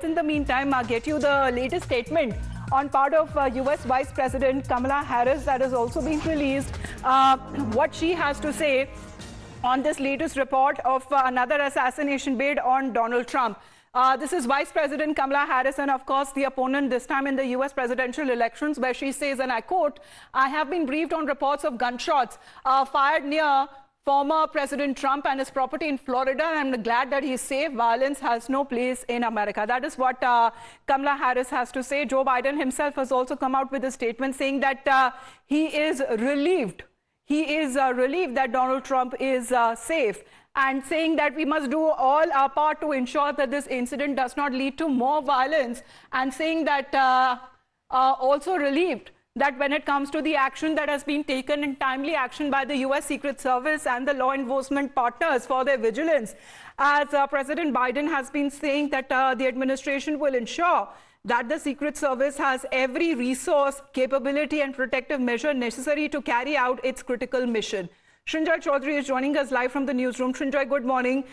In the meantime, I'll get you the latest statement on part of US Vice President Kamala Harris that has also been released. What she has to say on this latest report of another assassination bid on Donald Trump. This is Vice President Kamala Harris and, of course, the opponent this time in the U.S. presidential elections, where she says, and I quote, "I have been briefed on reports of gunshots fired near former President Trump and his property in Florida. I'm glad that he's safe. Violence has no place in America." That is what Kamala Harris has to say. Joe Biden himself has also come out with a statement saying that he is relieved. He is relieved that Donald Trump is safe, and saying that we must do all our part to ensure that this incident does not lead to more violence, and saying that also relieved that when it comes to the action that has been taken in timely action by the U.S. Secret Service and the law enforcement partners for their vigilance, as President Biden has been saying that the administration will ensure that the Secret Service has every resource, capability and protective measure necessary to carry out its critical mission. Srinjoy Chaudhary is joining us live from the newsroom. Srinjoy, good morning.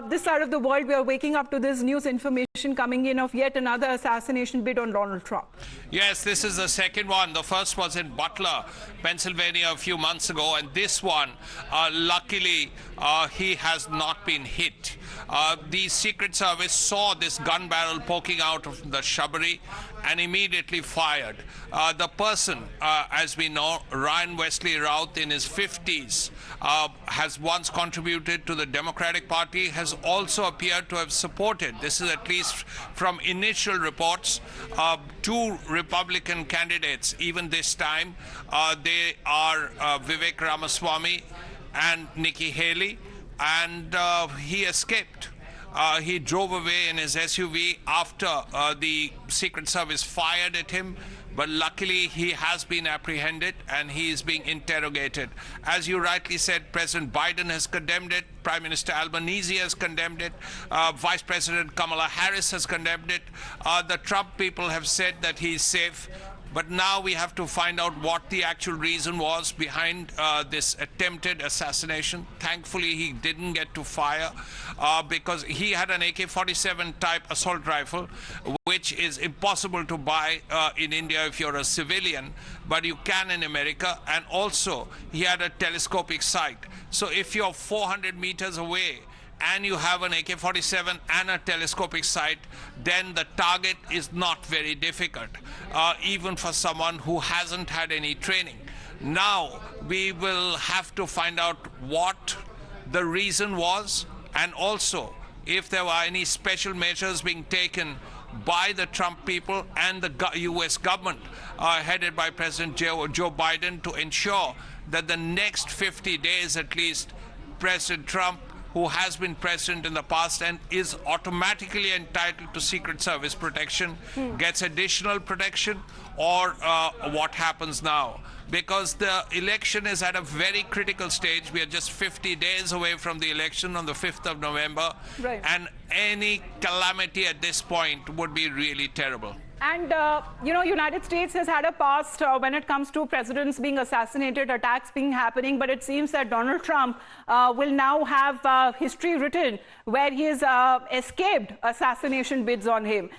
This side of the world, we are waking up to this news information coming in of yet another assassination bid on Donald Trump. Yes, this is the second one. The first was in Butler, Pennsylvania a few months ago. And this one, luckily, he has not been hit. The Secret Service saw this gun barrel poking out of the shrubbery and immediately fired. The person, as we know, Ryan Wesley Routh, in his 50s, has once contributed to the Democratic Party, has also appeared to have supported, this is at least from initial reports, two Republican candidates. Even this time, they are Vivek Ramaswamy and Nikki Haley, and he escaped. He drove away in his SUV after the Secret Service fired at him, but luckily he has been apprehended and he is being interrogated. As you rightly said, President Biden has condemned it, Prime Minister Albanese has condemned it, Vice President Kamala Harris has condemned it. The Trump people have said that he is safe. But now we have to find out what the actual reason was behind this attempted assassination. Thankfully, he didn't get to fire because he had an AK-47 type assault rifle, which is impossible to buy in India if you're a civilian, but you can in America. And also, he had a telescopic sight. So if you're 400 meters away, and you have an AK-47 and a telescopic sight, then the target is not very difficult, even for someone who hasn't had any training. Now, we will have to find out what the reason was, and also if there were any special measures being taken by the Trump people and the U.S. government, headed by President Joe Biden, to ensure that the next 50 days at least, President Trump, who has been president in the past and is automatically entitled to Secret Service protection, gets additional protection, or what happens now. Because the election is at a very critical stage. We are just 50 days away from the election on the 5th of November. Right. And any calamity at this point would be really terrible. And, United States has had a past when it comes to presidents being assassinated, attacks being happening, but it seems that Donald Trump will now have history written where he has escaped assassination bids on him.